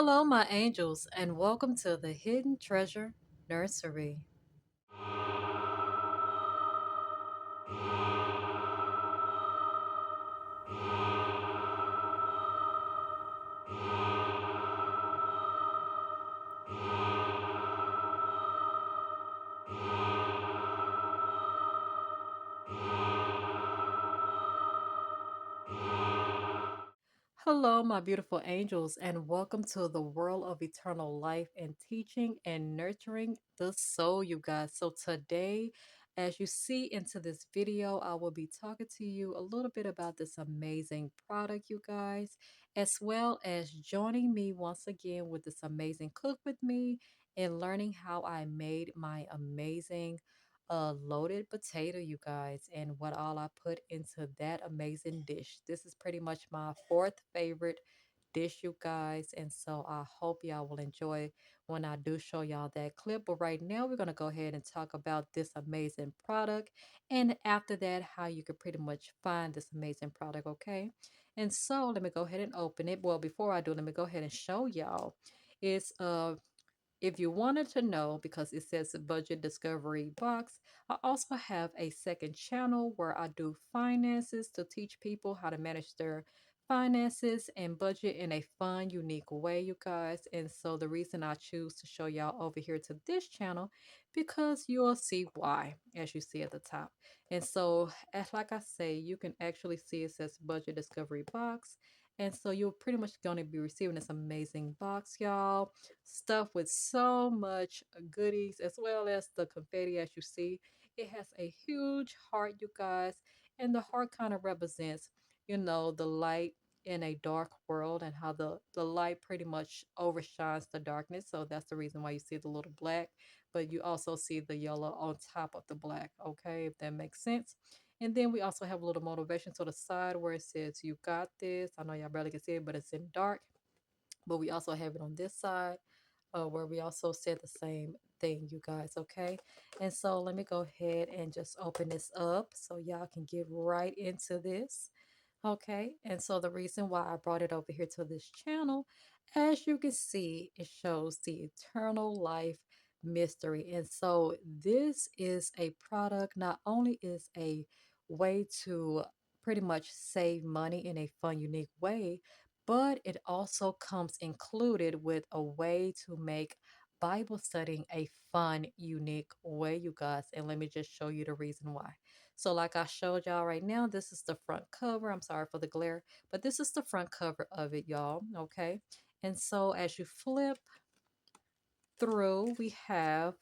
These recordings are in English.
Hello, my angels, and welcome to the Hidden Treasure Nursery. Hello, my beautiful angels, and welcome to the world of eternal life and teaching and nurturing the soul, you guys. So, today, as you see into this video, I will be talking to you a little bit about this amazing product, you guys, as well as joining me once again with this amazing cook with me and learning how I made my amazing loaded potato, you guys, and what all I put into that amazing dish. This is pretty much my fourth favorite dish, you guys, and so I hope y'all will enjoy when I do show y'all that clip. But right now, we're gonna go ahead and talk about this amazing product, and after that, how you could pretty much find this amazing product. Okay, and so let me go ahead and open it. Well, before I do, let me go ahead and show y'all. It's if you wanted to know, because it says budget discovery box, I also have a second channel where I do finances to teach people how to manage their finances and budget in a fun, unique way, you guys. And so the reason I choose to show y'all over here to this channel, because you'll see why, as you see at the top. And so, as like I say, you can actually see it says budget discovery box. And so you're pretty much going to be receiving this amazing box, y'all, stuff with so much goodies as well as the confetti. As you see, it has a huge heart, you guys, and the heart kind of represents, the light in a dark world and how the light pretty much overshines the darkness. So that's the reason why you see the little black, but you also see the yellow on top of the black. Okay, if that makes sense. And then we also have a little motivation to the side where it says you got this. I know y'all barely can see it, but it's in dark. But we also have it on this side, where we also said the same thing, you guys. Okay, and so let me go ahead and just open this up so y'all can get right into this. Okay, and so the reason why I brought it over here to this channel, as you can see, it shows the eternal life mystery. And so this is a product, not only is a way to pretty much save money in a fun, unique way, but it also comes included with a way to make Bible studying a fun, unique way, you guys. And let me just show you the reason why. So, like I showed y'all right now, this is the front cover. I'm sorry for the glare, but this is the front cover of it, y'all. Okay. And so, as you flip through, we have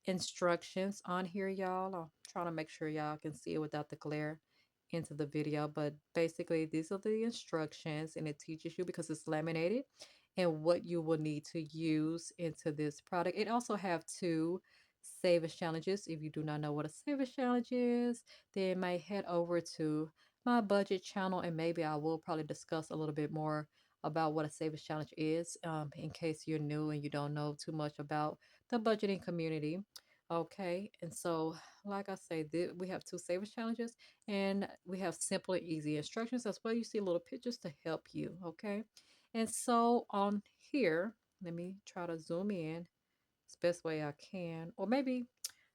instructions on here, y'all. I'm trying to make sure y'all can see it without the glare into the video, but basically these are the instructions, and it teaches you, because it's laminated, and what you will need to use into this product. It also have two savings challenges. If you do not know what a savings challenge is, then may head over to my budget channel, and maybe I will probably discuss a little bit more about what a savings challenge is, in case you're new and you don't know too much about the budgeting community. Okay, and so like I say, we have two savings challenges, and we have simple and easy instructions as well. You see little pictures to help you. Okay, and so on here, let me try to zoom in as best way I can, or maybe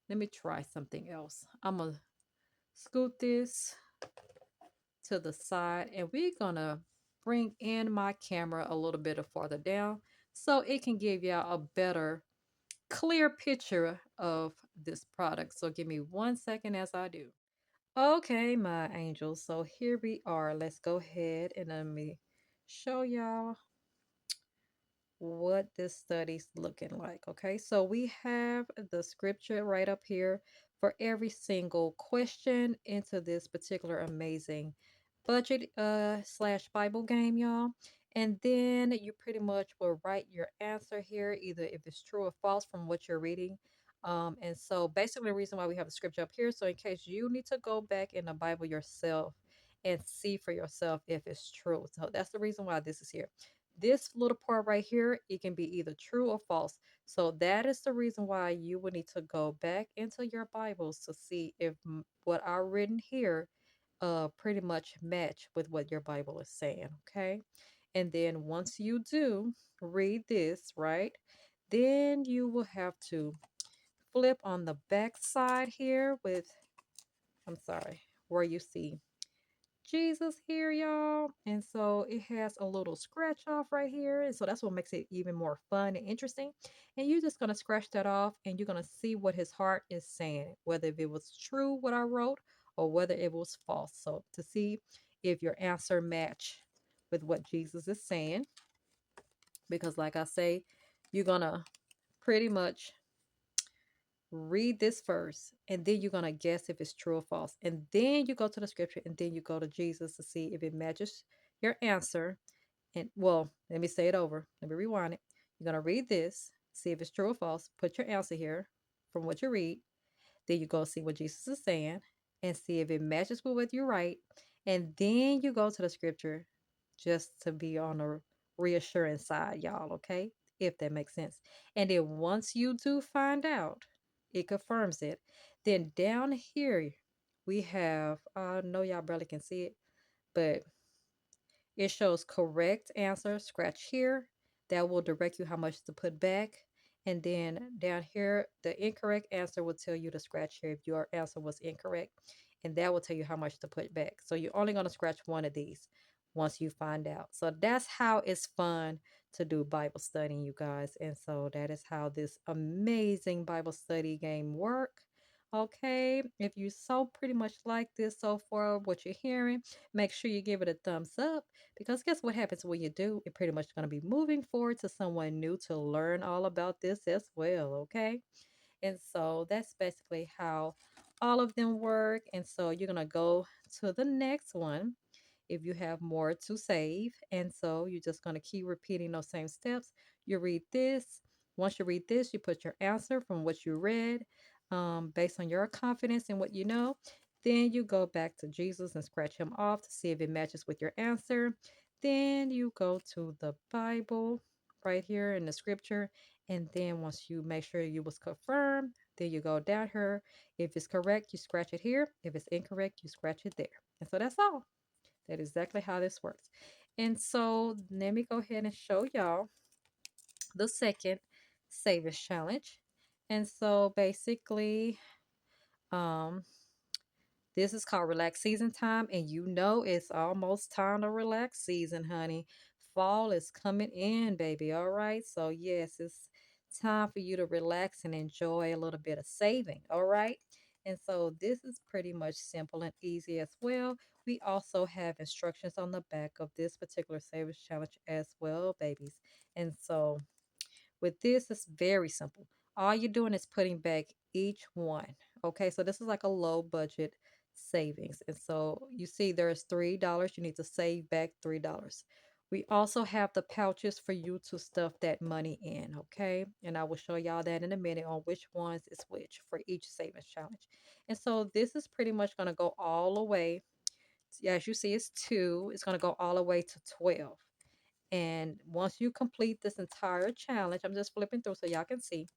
let me try something else. I'm gonna scoot this to the side, and we're gonna bring in my camera a little bit farther down so it can give y'all a better clear picture of this product. So give me 1 second as I do. Okay, my angels. So here we are. Let's go ahead and let me show y'all what this study's looking like. Okay, so we have the scripture right up here for every single question into this particular amazing budget slash Bible game, y'all. And then you pretty much will write your answer here, either if it's true or false from what you're reading. And so basically the reason why we have the scripture up here, so in case you need to go back in the Bible yourself and see for yourself if it's true. So that's the reason why this is here. This little part right here, it can be either true or false. So that is the reason why you will need to go back into your Bibles to see if what are written here pretty much match with what your Bible is saying. Okay, And then once you do read this, right, then you will have to flip on the back side here with, I'm sorry, where you see Jesus here, y'all. And so it has a little scratch off right here. And so that's what makes it even more fun and interesting. And you're just going to scratch that off and you're going to see what his heart is saying, whether if it was true what I wrote or whether it was false. So to see if your answer match with what Jesus is saying, because like I say, you're going to pretty much read this first and then you're going to guess if it's true or false, and then you go to the scripture and then you go to Jesus to see if it matches your answer. And well, let me say it over, let me rewind it. You're going to read this, see if it's true or false, put your answer here from what you read, then you go see what Jesus is saying and see if it matches with what you write. And then you go to the scripture just to be on the reassuring side, y'all, okay? If that makes sense. And then once you do find out, it confirms it. Then down here, we have, I know y'all barely can see it, but it shows correct answer, scratch here. That will direct you how much to put back. And then down here, the incorrect answer will tell you to scratch here if your answer was incorrect. And that will tell you how much to put back. So you're only going to scratch one of these once you find out. So that's how it's fun to do Bible studying, you guys. And so that is how this amazing Bible study game work. Okay, if you so pretty much like this so far, what you're hearing, make sure you give it a thumbs up, because guess what happens when you do? You're pretty much going to be moving forward to someone new to learn all about this as well, okay? And so that's basically how all of them work. And so you're going to go to the next one if you have more to save. And so you're just going to keep repeating those same steps. You read this. Once you read this, you put your answer from what you read based on your confidence in what you know. Then you go back to Jesus and scratch him off to see if it matches with your answer. Then you go to the Bible right here in the scripture. And then once you make sure you was confirmed, then you go down here. If it's correct, you scratch it here. If it's incorrect, you scratch it there. And so that's all. That is exactly how this works. And so let me go ahead and show y'all the second savings challenge. And so basically, um, this is called relax season time, and you know it's almost time to relax season, honey. Fall is coming in, baby. All right. So yes, it's time for you to relax and enjoy a little bit of saving. All right. And so this is pretty much simple and easy as well. We also have instructions on the back of this particular savings challenge as well, babies. And so with this, it's very simple. All you're doing is putting back each one. Okay, so this is like a low budget savings. And so you see there's $3. You need to save back $3. We also have the pouches for you to stuff that money in, okay? And I will show y'all that in a minute on which ones is which for each savings challenge. And so this is pretty much going to go all the way. As you see, it's 2. It's going to go all the way to 12. And once you complete this entire challenge, I'm just flipping through so y'all can see.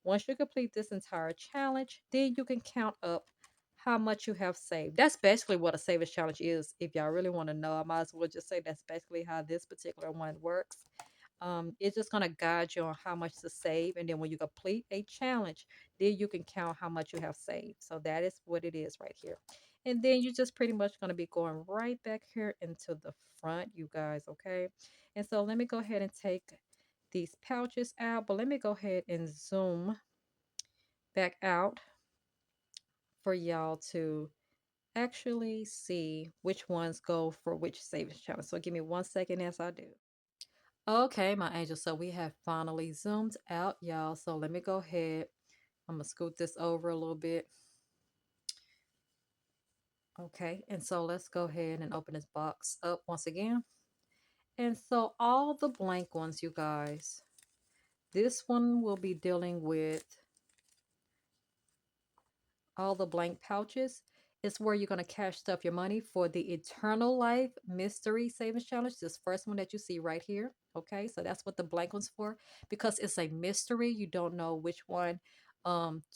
Once you complete this entire challenge, then you can count up how much you have saved. That's basically what a savings challenge is. If y'all really want to know, I might as well just say that's basically how this particular one works. It's just going to guide you on how much to save. And then when you complete a challenge, then you can count how much you have saved. So that is what it is right here. And then you're just pretty much going to be going right back here into the front, you guys, okay? And so let me go ahead and take these pouches out, but let me go ahead and zoom back out for y'all to actually see which ones go for which savings challenge. So give me 1 second as I do. Okay, my angel. So we have finally zoomed out, y'all. So let me go ahead. I'm going to scoot this over a little bit. Okay, and so let's go ahead and open this box up once again. And so all the blank ones, you guys, this one will be dealing with all the blank pouches. Is where you're going to cash stuff your money for the Eternal Life Mystery Savings Challenge. This first one that you see right here. Okay, so that's what the blank one's for, because it's a mystery. You don't know which one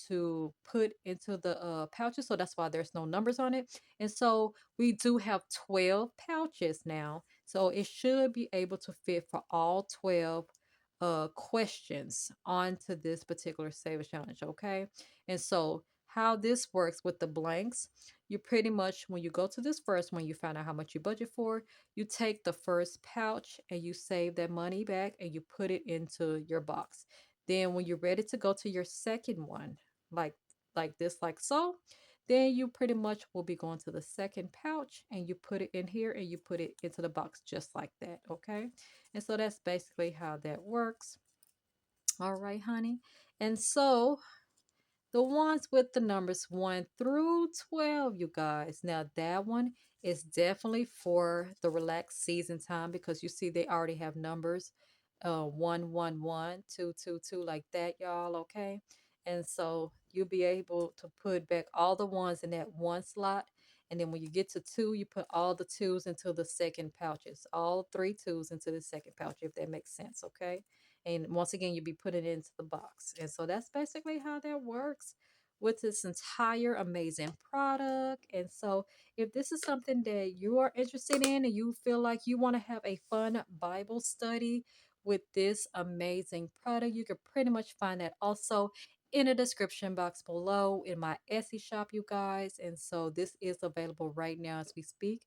to put into the pouches, so that's why there's no numbers on it. And so we do have 12 pouches now. So it should be able to fit for all 12 questions onto this particular Save a Challenge, okay? And so how this works with the blanks, you pretty much, when you go to this first one, you find out how much you budget for, you take the first pouch and you save that money back and you put it into your box. Then when you're ready to go to your second one, like like this, like so, then you pretty much will be going to the second pouch and you put it in here and you put it into the box just like that, okay? And so that's basically how that works. All right, honey. And so the ones with the numbers 1 through 12, you guys. Now, that one is definitely for the relaxed season time because you see they already have numbers 1, 1, 1, 2, 2, 2, like that, y'all. Okay. And so you'll be able to put back all the ones in that one slot. And then when you get to two, you put all the twos into the second pouches, all three twos into the second pouch, if that makes sense. Okay. And once again, you'll be putting it into the box. And so that's basically how that works with this entire amazing product. And so if this is something that you are interested in and you feel like you want to have a fun Bible study with this amazing product, you can pretty much find that also in the description box below in my Etsy shop, you guys. And so this is available right now as we speak.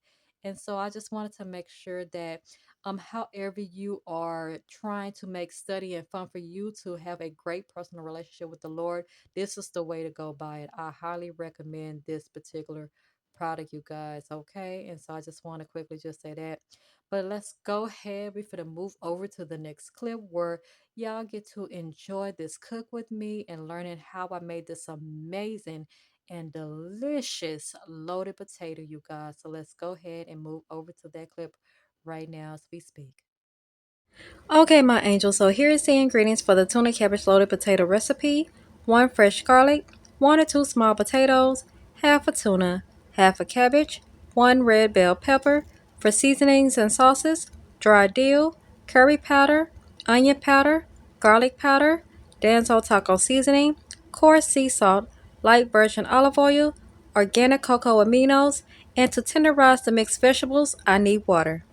And so I just wanted to make sure that however you are trying to make studying fun for you to have a great personal relationship with the Lord, this is the way to go by it. I highly recommend this particular product, you guys. Okay. And so I just want to quickly just say that. But let's go ahead. We're going to move over to the next clip where y'all get to enjoy this cook with me and learning how I made this amazing and delicious loaded potato, you guys. So let's go ahead and move over to that clip right now as we speak. Okay, my angel, so here is the ingredients for the tuna cabbage loaded potato recipe. 1 fresh garlic, 1 or 2 small potatoes, half a tuna, half a cabbage, 1 red bell pepper. For seasonings and sauces, dry dill, curry powder, onion powder, garlic powder, Danzo taco seasoning, coarse sea salt, light virgin olive oil, organic cocoa aminos, and to tenderize the mixed vegetables, I need water.